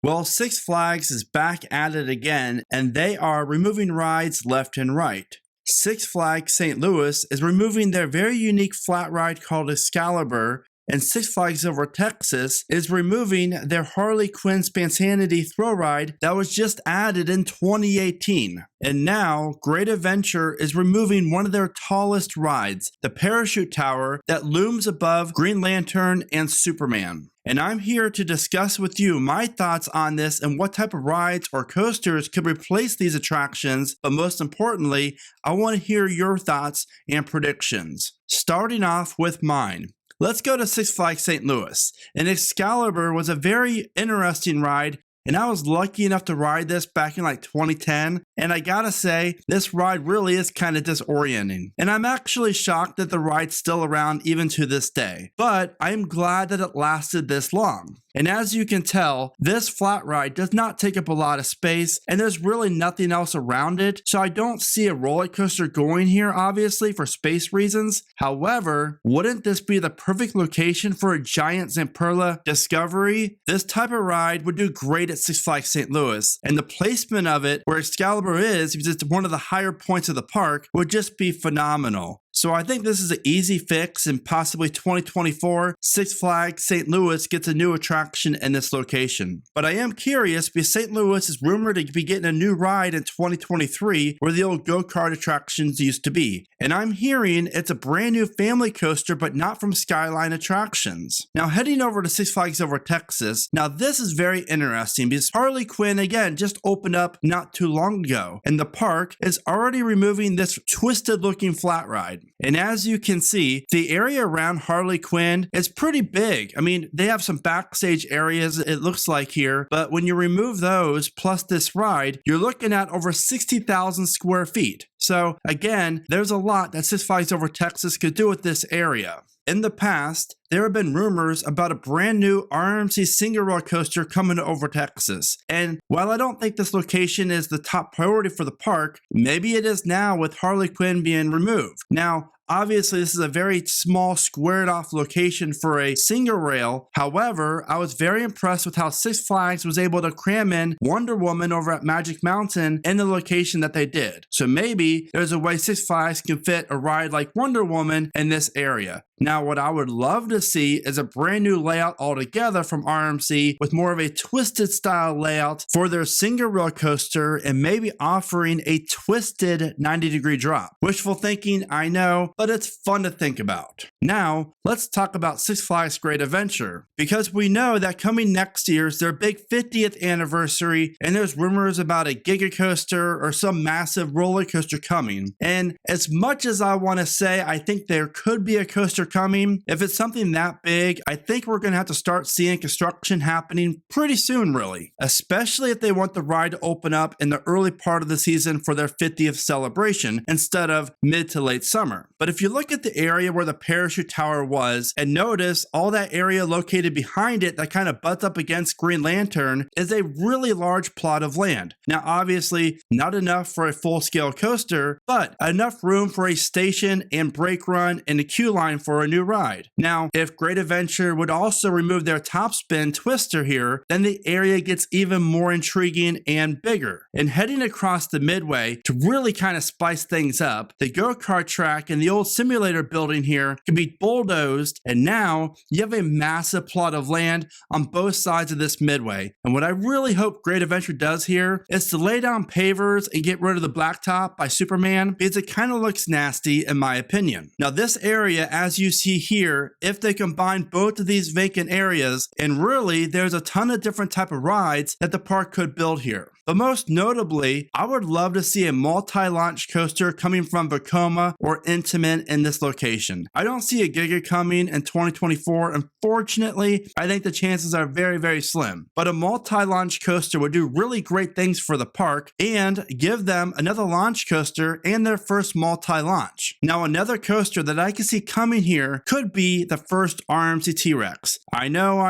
Well, Six Flags is back at it again, and they are removing rides left and right. Six Flags St. Louis is removing their very unique flat ride called Excalibur, and Six Flags Over Texas is removing their Harley Quinn Spontaneity thrill ride that was just added in 2018. And now, Great Adventure is removing one of their tallest rides, the Parachute Tower that looms above Green Lantern and Superman. And I'm here to discuss with you my thoughts on this and what type of rides or coasters could replace these attractions, but most importantly, I want to hear your thoughts and predictions. Starting off with mine. Let's go to Six Flags St. Louis. And Excalibur was a very interesting ride, and I was lucky enough to ride this back in like 2010, and I gotta say, this ride really is kind of disorienting. And I'm actually shocked that the ride's still around even to this day, but I'm glad that it lasted this long. And as you can tell, this flat ride does not take up a lot of space, and there's really nothing else around it, so I don't see a roller coaster going here, obviously, for space reasons. However, wouldn't this be the perfect location for a giant Zamperla Discovery? This type of ride would do great at Six Flags St. Louis, and the placement of it where Excalibur is, because it's one of the higher points of the park, would just be phenomenal. So I think this is an easy fix, and possibly 2024, Six Flags St. Louis gets a new attraction in this location. But I am curious because St. Louis is rumored to be getting a new ride in 2023 where the old go-kart attractions used to be. And I'm hearing it's a brand new family coaster, but not from Skyline Attractions. Now heading over to Six Flags Over Texas, now this is very interesting because Harley Quinn, again, just opened up not too long ago. And the park is already removing this twisted looking flat ride. And as you can see, the area around Harley Quinn is pretty big. I mean, they have some backstage areas, it looks like here, but when you remove those plus this ride, you're looking at over 60,000 square feet. So again, there's a lot that Six Flags Over Texas could do with this area. In the past, there have been rumors about a brand new RMC single rail coaster coming to Over Texas. And while I don't think this location is the top priority for the park, maybe it is now with Harley Quinn being removed. Now, obviously, this is a very small, squared off location for a single rail. However, I was very impressed with how Six Flags was able to cram in Wonder Woman over at Magic Mountain in the location that they did. So maybe there's a way Six Flags can fit a ride like Wonder Woman in this area. Now, what I would love to see is a brand new layout altogether from RMC with more of a twisted style layout for their single rail coaster and maybe offering a twisted 90-degree drop. Wishful thinking, I know, but it's fun to think about. Now, let's talk about Six Flags Great Adventure, because we know that coming next year is their big 50th anniversary, and there's rumors about a Giga Coaster or some massive roller coaster coming. And as much as I want to say I think there could be a coaster coming, if it's something that big, I think we're going to have to start seeing construction happening pretty soon, really, especially if they want the ride to open up in the early part of the season for their 50th celebration instead of mid to late summer. But if you look at the area where the Parachute Tower was and notice all that area located behind it that kind of butts up against Green Lantern is a really large plot of land. Now, obviously, not enough for a full-scale coaster, but enough room for a station and brake run and a queue line for a new ride. Now, if Great Adventure would also remove their top spin twister here, then the area gets even more intriguing and bigger. And heading across the midway to really kind of spice things up, the go-kart track and the old simulator building here can be bulldozed, and now you have a massive plot of land on both sides of this midway. And what I really hope Great Adventure does here is to lay down pavers and get rid of the blacktop by Superman, because it kind of looks nasty in my opinion. Now this area, as you see here, if they combine both of these vacant areas, and really there's a ton of different type of rides that the park could build here. But most notably, I would love to see a multi-launch coaster coming from Vekoma or Intamin in this location. I don't see a Giga coming in 2024. Unfortunately, I think the chances are very, very slim. But a multi-launch coaster would do really great things for the park and give them another launch coaster and their first multi-launch. Now, another coaster that I can see coming here could be the first RMC T-Rex. I know.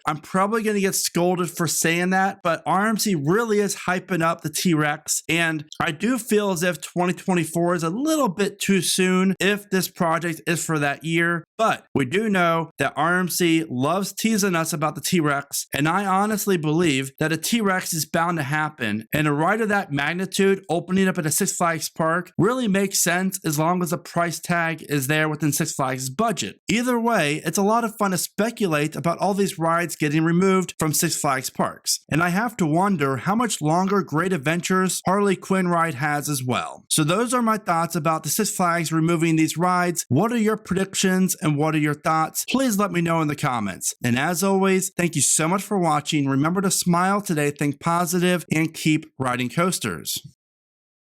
I'm probably going to get scolded for saying that, but RMC really is hyping up the T-Rex, and I do feel as if 2024 is a little bit too soon if this project is for that year, but we do know that RMC loves teasing us about the T-Rex, and I honestly believe that a T-Rex is bound to happen, and a ride of that magnitude opening up at a Six Flags park really makes sense as long as the price tag is there within Six Flags' budget. Either way, it's a lot of fun to speculate about all these rides getting removed from Six Flags parks, and I have to wonder how much longer Great Adventures Harley Quinn ride has as well. So those are my thoughts about the Six Flags removing these rides. What are your predictions and what are your thoughts? Please let me know in the comments. And as always, thank you so much for watching. Remember to smile today, think positive, and keep riding coasters.